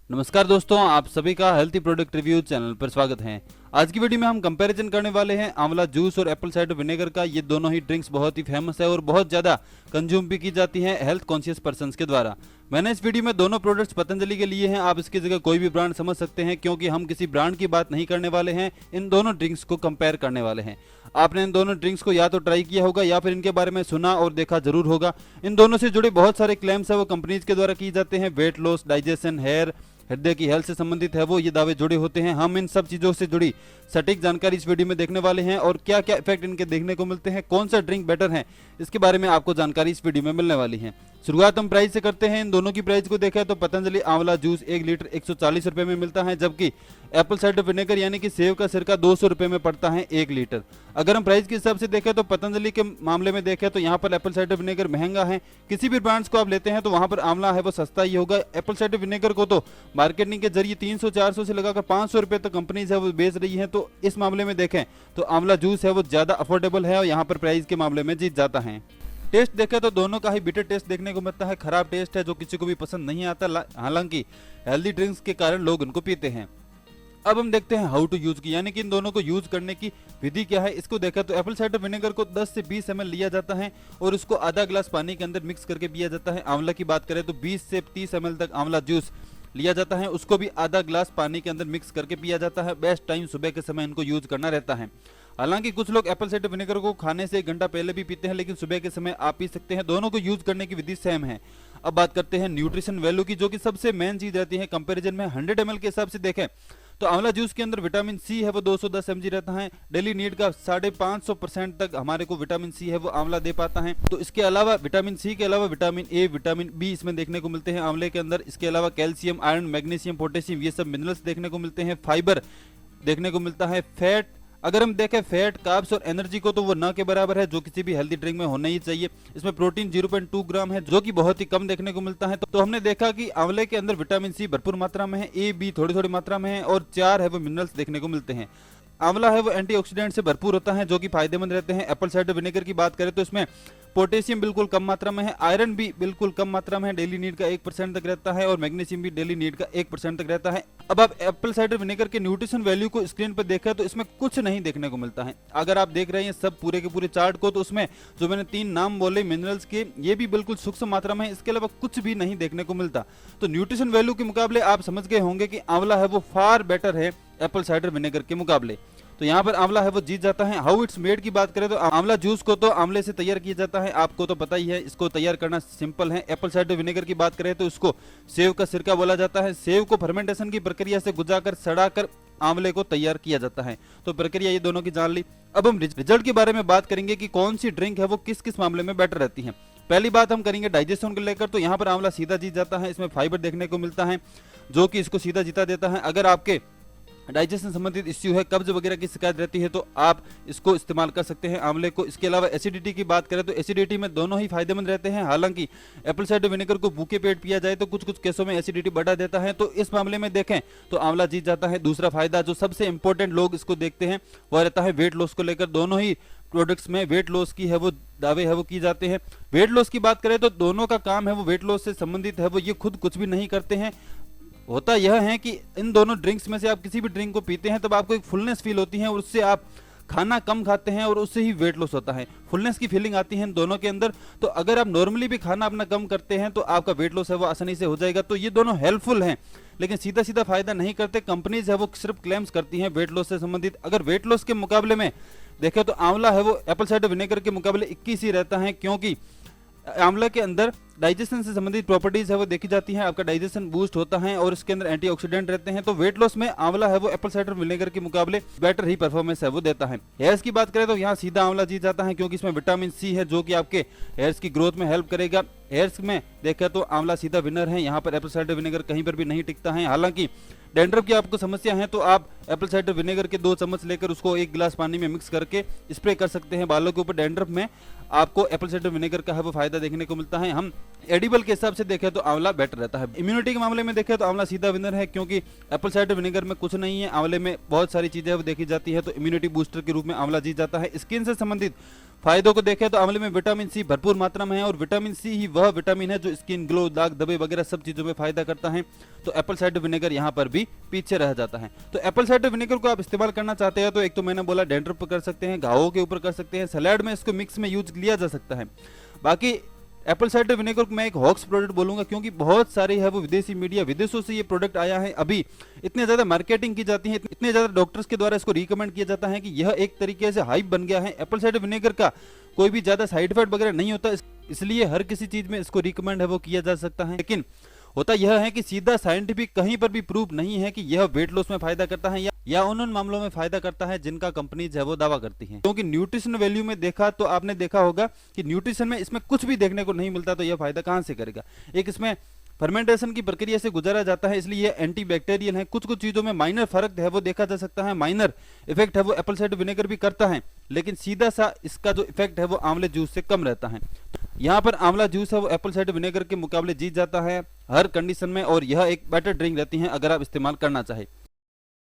नमस्कार दोस्तों, आप सभी का हेल्थी प्रोडक्ट रिव्यू चैनल पर स्वागत है। आज की वीडियो में हम कंपैरिजन करने वाले हैं आंवला जूस और एप्पल साइडर विनेगर का। ये दोनों ही ड्रिंक्स बहुत ही फेमस है और बहुत ज़्यादा कंज्यूम भी की जाती हैं हेल्थ कॉन्शियस पर्संस के द्वारा। मैंने इस वीडियो में दोनों प्रोडक्ट्स पतंजलि के लिए हैं। आप इसकी जगह कोई भी ब्रांड समझ सकते हैं क्योंकि हम किसी ब्रांड की बात नहीं करने वाले हैं, इन दोनों ड्रिंक्स को कंपेयर करने वाले हैं। आपने इन दोनों ड्रिंक्स को या तो ट्राई किया होगा या फिर इनके बारे में सुना और देखा जरूर होगा। इन दोनों से जुड़े बहुत सारे क्लेम्स है वो कंपनीज के द्वारा किए जाते हैं। वेट लॉस, डाइजेशन, हेयर, हृदय की हेल्थ से संबंधित है वो ये दावे जुड़े होते हैं। हम इन सब चीजों से जुड़ी सटीक जानकारी इस वीडियो में देखने वाले हैं और क्या क्या इफेक्ट इनके देखने को मिलते हैं, कौन सा ड्रिंक बेटर है, इसके बारे में आपको जानकारी इस वीडियो में मिलने वाली है। शुरुआत हम प्राइस से करते हैं। इन दोनों की प्राइस को देखा तो पतंजलि आंवला जूस 1 लीटर 140 रुपए में मिलता है, जबकि एप्पल साइडर विनेगर यानी कि सेव का सिरका 200 रुपए में पड़ता है 1 लीटर। अगर हम प्राइस के हिसाब से देखें तो पतंजलि के मामले में देखें तो यहाँ पर एप्पल साइडर विनेगर महंगा है। किसी भी ब्रांड्स को आप लेते हैं तो वहां पर आंवला है वो सस्ता ही होगा। एप्पल साइडर विनेगर को तो मार्केटिंग के जरिए 300-400 से लगाकर 500 रुपए तक कंपनीज है वो बेच रही है। तो इस मामले में देखें तो आंवला जूस है वो ज्यादा अफोर्डेबल है और यहाँ पर प्राइस के मामले में जीत जाता है। टेस्ट देखें तो दोनों का ही बिटर टेस्ट देखने को मिलता है। खराब टेस्ट है जो किसी को भी पसंद नहीं आता, हालांकि हेल्दी ड्रिंक्स के कारण लोग इनको पीते हैं। अब हम देखते हैं हाउ टू यूज की, यानी कि इन दोनों को यूज करने की विधि क्या है। इसको देखा तो एप्पल साइडर विनेगर को 10 से 20 ml लिया जाता है और उसको आधा ग्लास पानी के अंदर मिक्स करके पिया जाता है। आंवला की बात करें तो 20 से 30 ml तक आंवला जूस लिया जाता है, उसको भी आधा ग्लास पानी के अंदर मिक्स करके पिया जाता है। बेस्ट टाइम सुबह के समय इनको यूज करना रहता है। हालांकि कुछ लोग एप्पल साइडर विनेगर को खाने से 1 घंटा पहले भी पीते हैं, लेकिन सुबह के समय आप पी सकते हैं। दोनों को यूज करने की विधि सेम है। अब बात करते हैं न्यूट्रिशन वैल्यू की, जो कि सबसे मेन चीज रहती है कंपैरिजन में। 100 ml के हिसाब से देखें तो आंवला जूस के अंदर विटामिन सी है वो 210 mg रहता है। डेली नीड का 550% तक हमारे को विटामिन सी है वो आंवला दे पाता है। तो इसके अलावा विटामिन सी के अलावा विटामिन ए, विटामिन बी इसमें देखने को मिलते हैं आंवले के अंदर। इसके अलावा कैल्शियम, आयरन, मैग्नीशियम, पोटेशियम ये सब मिनरल्स देखने को मिलते हैं। फाइबर देखने को मिलता है। फैट, अगर हम देखें फैट, कार्ब्स और एनर्जी को तो वो न के बराबर है, जो किसी भी हेल्दी ड्रिंक में होना ही चाहिए। इसमें प्रोटीन 0.2 ग्राम है, जो कि बहुत ही कम देखने को मिलता है। तो हमने देखा कि आंवले के अंदर विटामिन सी भरपूर मात्रा में है, ए बी थोड़ी थोड़ी मात्रा में है और 4 है वो मिनरल्स देखने को मिलते हैं। आंवला है वो एंटीऑक्सीडेंट से भरपूर होता है, जो कि फायदेमंद रहते हैं। एप्पल साइडर विनेगर की बात करें तो इसमें पोटेशियम बिल्कुल कम मात्रा में है, आयरन भी बिल्कुल कम मात्रा में है, डेली नीड का 1% तक रहता है और मैग्नीशियम भी डेली नीड का 1% तक रहता है। अब आप एप्पल साइडर विनेगर के न्यूट्रिशन वैल्यू को स्क्रीन पर देखा तो इसमें कुछ नहीं देखने को मिलता है। अगर आप देख रहे हैं सब पूरे के पूरे चार्ट को तो उसमें जो मैंने 3 नाम बोले मिनरल्स के, ये भी बिल्कुल सूक्ष्म मात्रा में है। इसके अलावा कुछ भी नहीं देखने को मिलता। तो न्यूट्रिशन वैल्यू के मुकाबले आप समझ गए होंगे कि आंवला है वो फार बेटर है एप्पल साइडर विनेगर के मुकाबले। तो यहाँ पर आंवला है वो जीत जाता है। हाउ इट्स मेड की बात करें तो आंवला जूस को तो आंवले से तैयार किया जाता है, आपको तो पता ही है, इसको तैयार करना सिंपल है। एप्पल साइडर विनेगर की बात करें तो उसको सेव का सिरका बोला जाता है। सेव को फर्मेंटेशन की प्रक्रिया से गुजाकर सड़ाकर आंवले को तैयार किया जाता है। तो प्रक्रिया ये दोनों की जान ली। अब हम रिजल्ट के बारे में बात करेंगे कि कौन सी ड्रिंक है वो किस किस मामले में बेटर रहती है। पहली बात हम करेंगे डाइजेशन को लेकर, तो यहाँ पर आंवला सीधा जीत जाता है। इसमें फाइबर देखने को मिलता है जो कि इसको सीधा जीता देता है। अगर आपके डाइजेशन संबंधित इश्यू है, कब्ज वगैरह की शिकायत रहती है तो आप इसको इस्तेमाल कर सकते हैं आंवले को। इसके अलावा एसिडिटी की बात करें तो एसिडिटी में दोनों ही फायदेमंद रहते हैं। हालांकि एप्पल साइडर विनेगर को भूखे पेट पिया जाए तो कुछ कुछ केसों में एसिडिटी बढ़ा देता है, तो इस मामले में देखें तो आंवला जीत जाता है। दूसरा फायदा जो सबसे इंपॉर्टेंट लोग इसको देखते हैं वह रहता है वेट लॉस को लेकर। दोनों ही प्रोडक्ट्स में वेट लॉस की है वो दावे है वो की जाते हैं। वेट लॉस की बात करें तो दोनों का काम है वो वेट लॉस से संबंधित है, वो ये खुद कुछ भी नहीं करते हैं। होता यह है कि इन दोनों ड्रिंक्स में से आप किसी भी ड्रिंक को पीते हैं तब आपको एक फुलनेस फील होती है और उससे आप खाना कम खाते हैं और उससे ही वेट लॉस होता है। फुलनेस की फीलिंग आती है इन दोनों के अंदर। तो अगर आप नॉर्मली भी खाना अपना कम करते हैं तो आपका वेट लॉस है वो आसानी से हो जाएगा। तो ये दोनों हेल्पफुल हैं, लेकिन सीधा सीधा फायदा नहीं करते। कंपनीज है वो सिर्फ क्लेम्स करती हैं वेट लॉस से संबंधित। अगर वेट लॉस के मुकाबले में देखें तो आंवला है वो एप्पल साइडर विनेगर के मुकाबले 21 ही रहता है, क्योंकि आंवला के अंदर डाइजेशन से संबंधित प्रॉपर्टीज है वो देखी जाती हैं। आपका डाइजेशन बूस्ट होता है और इसके अंदर एंटीऑक्सीडेंट रहते हैं। तो वेट लॉस में आंवला है वो एप्पल साइडर विनेगर के मुकाबले बेटर ही परफॉर्मेंस है वो देता है। हेयर्स की बात करें तो यहाँ सीधा आंवला जीत जाता है, क्योंकि इसमें विटामिन सी है जो कि आपके हेयर्स की ग्रोथ में हेल्प करेगा। हेयर्स में देखा तो आंवला सीधा विनर है, यहाँ पर एप्पल साइडर विनेगर कहीं पर भी नहीं टिकता है। हालांकि डैंड्रफ की आपको समस्या है तो आप एप्पल साइडर विनेगर के 2 चम्मच लेकर उसको 1 गिलास पानी में मिक्स करके स्प्रे कर सकते हैं बालों के ऊपर। डैंड्रफ में आपको एप्पल साइडर विनेगर का है वो फायदा देखने को मिलता है। हम एडिबल के हिसाब से देखें तो आंवला बेटर रहता है। इम्यूनिटी के मामले में देखें तो आंवला सीधा विनर है, क्योंकि एप्पल साइडर विनेगर में कुछ नहीं है, आंवले में बहुत सारी चीजें वो देखी जाती है। तो इम्यूनिटी बूस्टर के रूप में आंवला जीत जाता है। स्किन से संबंधित फायदों को देखें तो आंवले में विटामिन सी भरपूर मात्रा में है और विटामिन सी ही वह विटामिन है जो स्किन ग्लो, दाग धब्बे वगैरह सब चीजों में फायदा करता है। तो एप्पल साइडर विनेगर यहाँ पर भी पीछे रह जाता है। तो एप्पल साइडर विनेगर को आप इस्तेमाल करना चाहते हैं तो एक तो मैंने बोला डैंड्रफ पर कर सकते हैं, घावों के ऊपर कर सकते हैं, सलाद में इसको मिक्स में यूज लिया जा सकता है। बाकी एप्पल साइडर विनेगर को मैं एक हॉक्स प्रोडक्ट बोलूंगा, क्योंकि बहुत सारी है वो विदेशी मीडिया, विदेशों से ये प्रोडक्ट आया है, अभी इतने ज्यादा मार्केटिंग की जाती है, इतने ज्यादा डॉक्टर्स के द्वारा इसको रिकमेंड किया जाता है कि यह एक तरीके से हाइप बन गया है। एप्पल साइडर विनेगर का कोई भी ज्यादा साइड इफेक्ट वगैरह नहीं होता, इसलिए हर किसी चीज में इसको रिकमेंड है वो किया जा सकता है। लेकिन होता यह है कि सीधा साइंटिफिक कहीं पर भी प्रूफ नहीं है कि यह वेट लॉस में फायदा करता है या उन मामलों में फायदा करता है जिनका कंपनीज है वो दावा करती हैं। क्योंकि न्यूट्रिशन वैल्यू में देखा तो आपने देखा होगा कि न्यूट्रिशन में इसमें कुछ भी देखने को नहीं मिलता, तो यह फायदा कहां से करेगा। एक इसमें फर्मेंटेशन की प्रक्रिया से गुजारा जाता है, इसलिए ये एंटीबैक्टीरियल है। कुछ कुछ चीजों में माइनर फर्क है वो देखा जा सकता है, माइनर इफेक्ट है वो एप्पल साइडर विनेगर भी करता है, लेकिन सीधा सा इसका जो इफेक्ट है वो आंवले जूस से कम रहता है। यहाँ पर आंवला जूस है वो एप्पल साइडर विनेगर के मुकाबले जीत जाता है हर कंडीशन में, और यह एक बेटर ड्रिंक रहती है अगर आप इस्तेमाल करना चाहे।